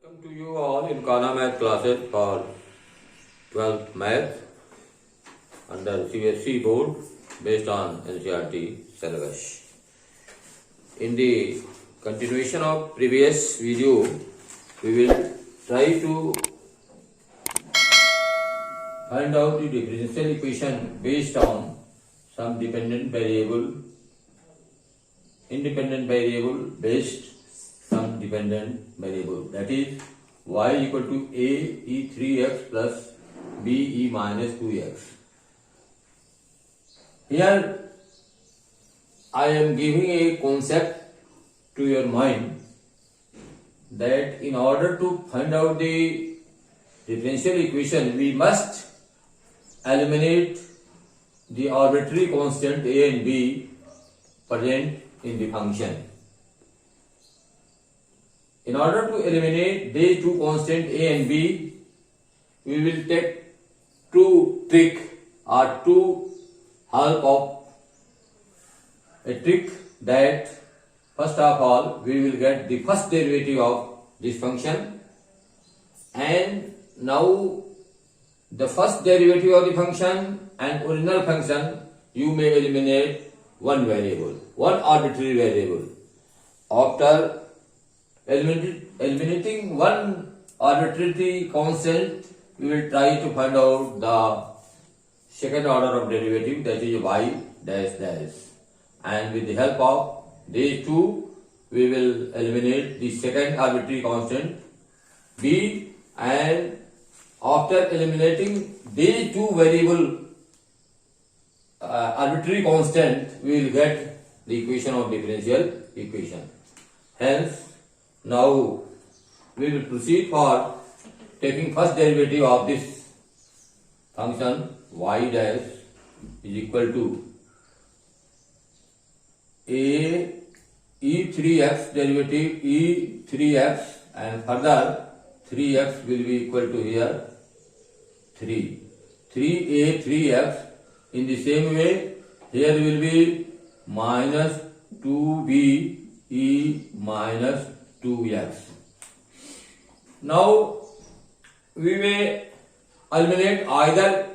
Welcome to you all in Kana Math classes for 12th Math under CBSE board based on NCERT syllabus. In the continuation of previous video, we will try to find out the differential equation based on some independent variable based some dependent variable, that is y equal to a e 3x plus b e minus 2x. Here I am giving a concept to your mind that in order to find out the differential equation, we must eliminate the arbitrary constant a and b present in the function. In order to eliminate these two constants a and b, we will take two trick or two help of a trick that first of all we will get the first derivative of this function, and now the first derivative of the function and original function you may eliminate one variable, one arbitrary variable. After eliminating one arbitrary constant, we will try to find out the second order of derivative, that is y dash dash, and with the help of these two we will eliminate the second arbitrary constant b, and after eliminating these two variable arbitrary constant, we will get the equation of differential equation. Hence, now we will proceed for taking first derivative of this function y dash is equal to a e 3x derivative e 3x, and further 3x will be equal to here 3a 3x. In the same way, here will be minus 2b e minus 2x. Now we may eliminate either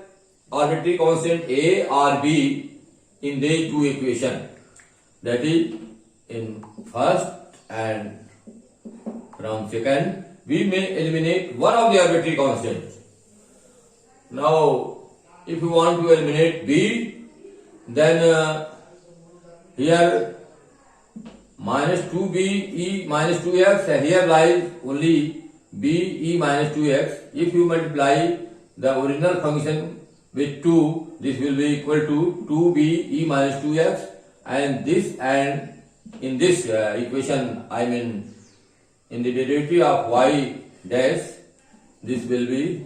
arbitrary constant a or b in these two equations, that is in first and from second we may eliminate one of the arbitrary constants. Now if you want to eliminate b, then here minus 2b e minus 2x, and here lies only b e minus 2x. If you multiply the original function with 2, this will be equal to 2b e minus 2x, and this, and in this equation, I mean in the derivative of y dash, this will be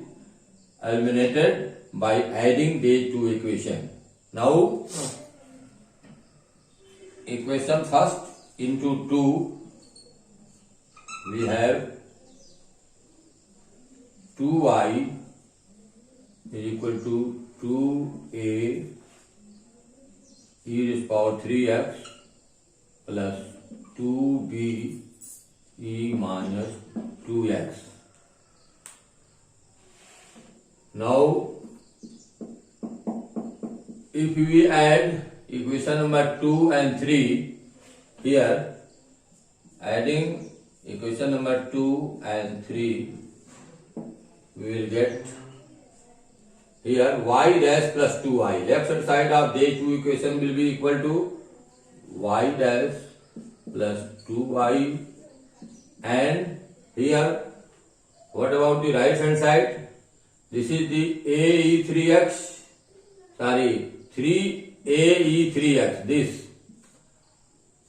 eliminated by adding these two equations. Now equation first into 2, we have 2y is equal to 2a e raised power 3x plus 2b e minus 2x. Now if we add equation number 2 and 3 here, adding equation number 2 and 3, we will get here y dash plus 2y. Left hand side of these two equations will be equal to y dash plus 2y, and here what about the right hand side? This is the a e 3x, sorry 3a e 3x, this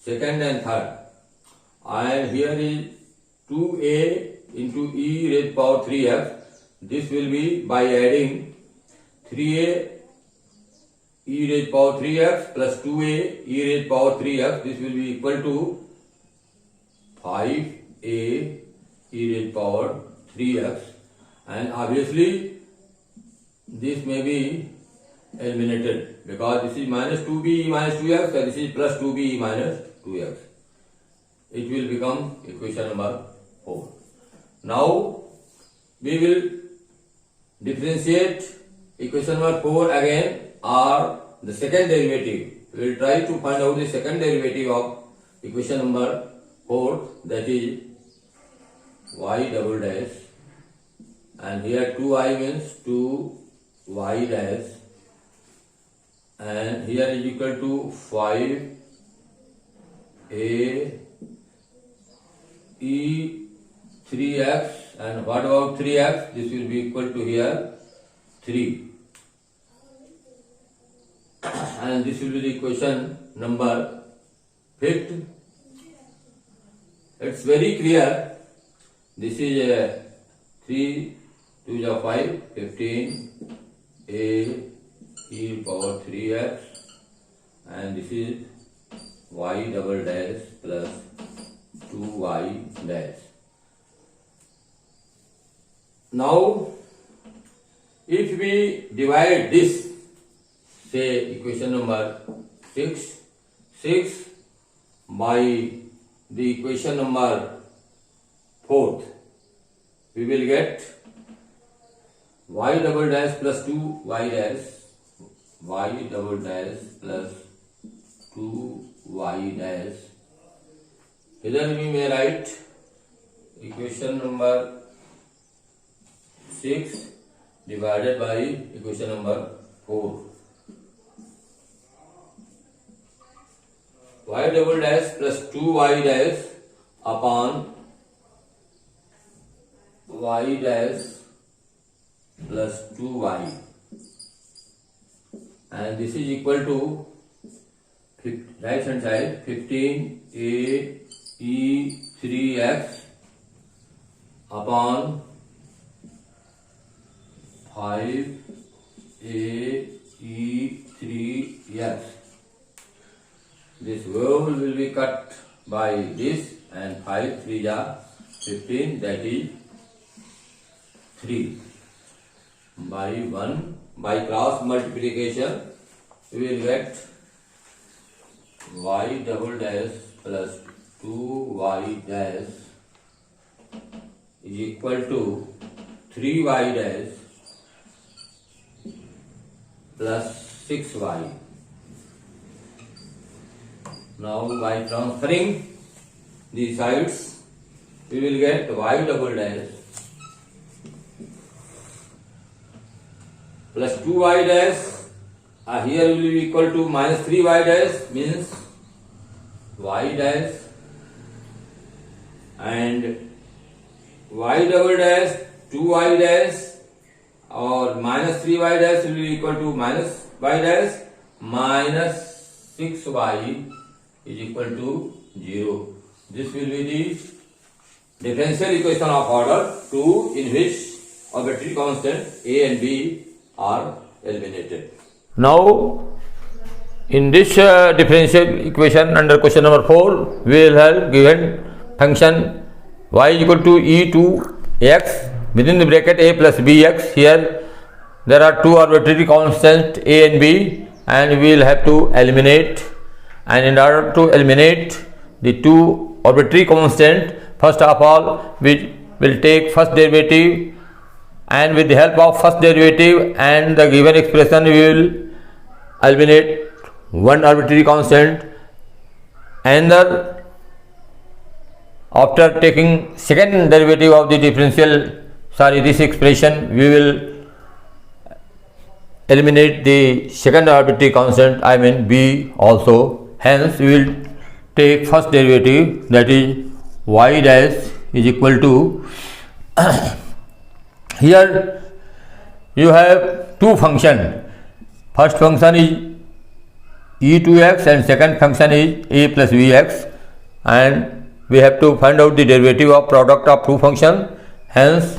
second and third, and here is 2a into e raised power 3x. This will be by adding 3a e raised power 3x plus 2a e raised power 3x. This will be equal to 5a e raised power 3x, and obviously this may be eliminated because this is minus 2b e minus 2x, and this is plus 2b e minus 2x. It will become equation number 4. Now we will differentiate equation number 4 again, or the second derivative. We will try to find out the second derivative of equation number 4, that is y double dash, and here 2i means 2y dash, and here is equal to 5a e 3x, and what about 3x? This will be equal to here 3, and this will be the equation number 5th. It's very clear. This is 3 2 is 5, 15 a e power 3x, and this is y double dash plus 2y dash. Now, if we divide this, say equation number 6 by the equation number 4th, we will get y double dash plus 2y dash, y double dash plus 2y dash. Here we may write equation number 6 divided by equation number 4. Y double dash plus 2y dash upon y dash plus 2y, and this is equal to right hand side 15a e 3x upon 5a e 3x. This whole will be cut by this, and 5 3 are 15, that is 3 by 1. By cross multiplication we will get y double dash plus 2y dash is equal to 3y dash plus 6y. Now by transferring these sides we will get y double dash plus 2y dash, here will be equal to minus 3y dash, means y dash, and y double dash 2y dash or minus 3y dash will be equal to minus y dash minus 6y is equal to 0. This will be the differential equation of order 2, in which arbitrary constant a and b are eliminated. Now, in this differential equation under question number 4, we will have given function y is equal to e to x within the bracket a plus bx. Here there are two arbitrary constants a and b, and we will have to eliminate. And in order to eliminate the two arbitrary constants, first of all we will take first derivative, and with the help of first derivative and the given expression we will eliminate one arbitrary constant. Another, after taking second derivative of the this expression, we will eliminate the second arbitrary constant, I mean b also. Hence we will take first derivative, that is y dash is equal to here you have two functions. First function is e to x and second function is a plus bx, and we have to find out the derivative of product of two functions. Hence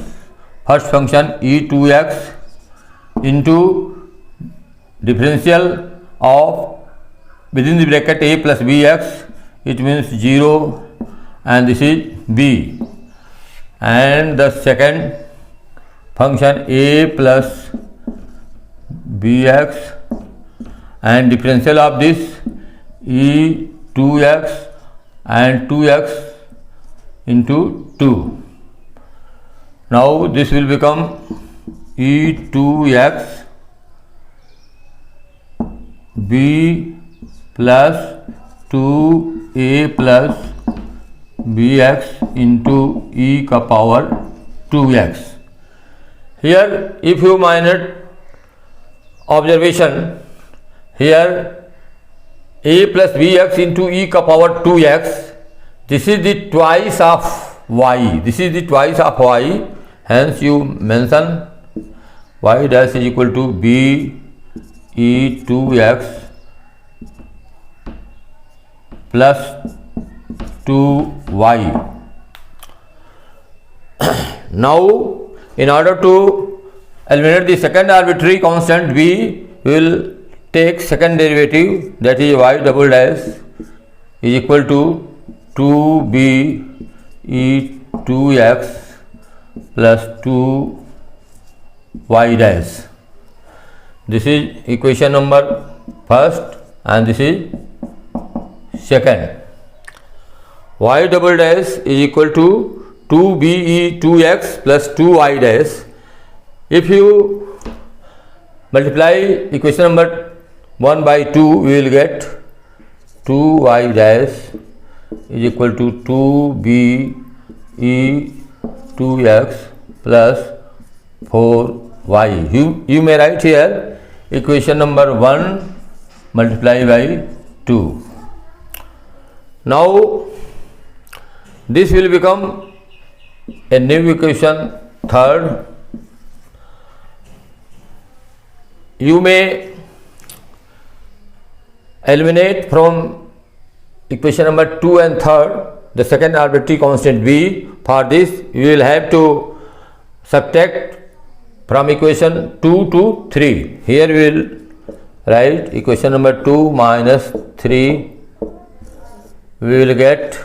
first function e to x into differential of within the bracket a plus bx, it means 0, and this is b, and the second function a plus bx and differential of this e 2x and 2x into 2, Now this will become e2x b plus 2a plus bx into e ka power 2x. Here if you mind observation, here a plus bx into e ka power 2x, this is the twice of y, this is the twice of y, hence you mention y dash is equal to b e2x plus 2y. Now in order to eliminate the second arbitrary constant, we will take second derivative, that is y double dash is equal to 2b e2x plus 2y dash. This is equation number first and this is second. Y double dash is equal to 2b e2x plus 2y dash. If you multiply equation number 1 by 2, we will get 2y dash is equal to 2b e2x plus 4y. You may write here equation number 1 multiply by 2. Now this will become a new equation third. You may eliminate from equation number 2 and third the second arbitrary constant b. For this you will have to subtract from equation 2 to 3. Here we will write equation number 2 minus 3. We will get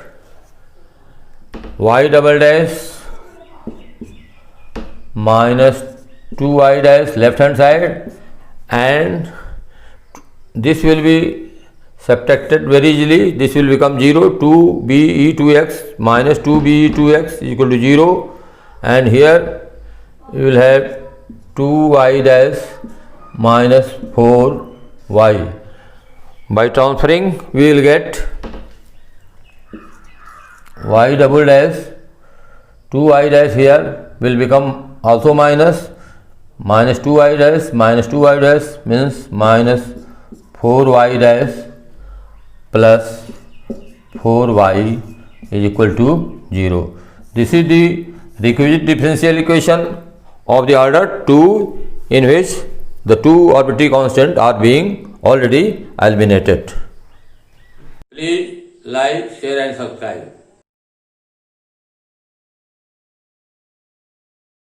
y double dash minus 2y dash left hand side, and this will be subtracted very easily. This will become 0. 2b e2x minus 2b e2x is equal to 0, and here you will have 2y dash minus 4y. By transferring we will get y double dash 2y dash here will become also minus 2y dash minus 2y dash means minus 4y dash plus 4y is equal to 0. This is the requisite differential equation of the order 2 in which the two arbitrary constants are being already eliminated. Please like, share and subscribe.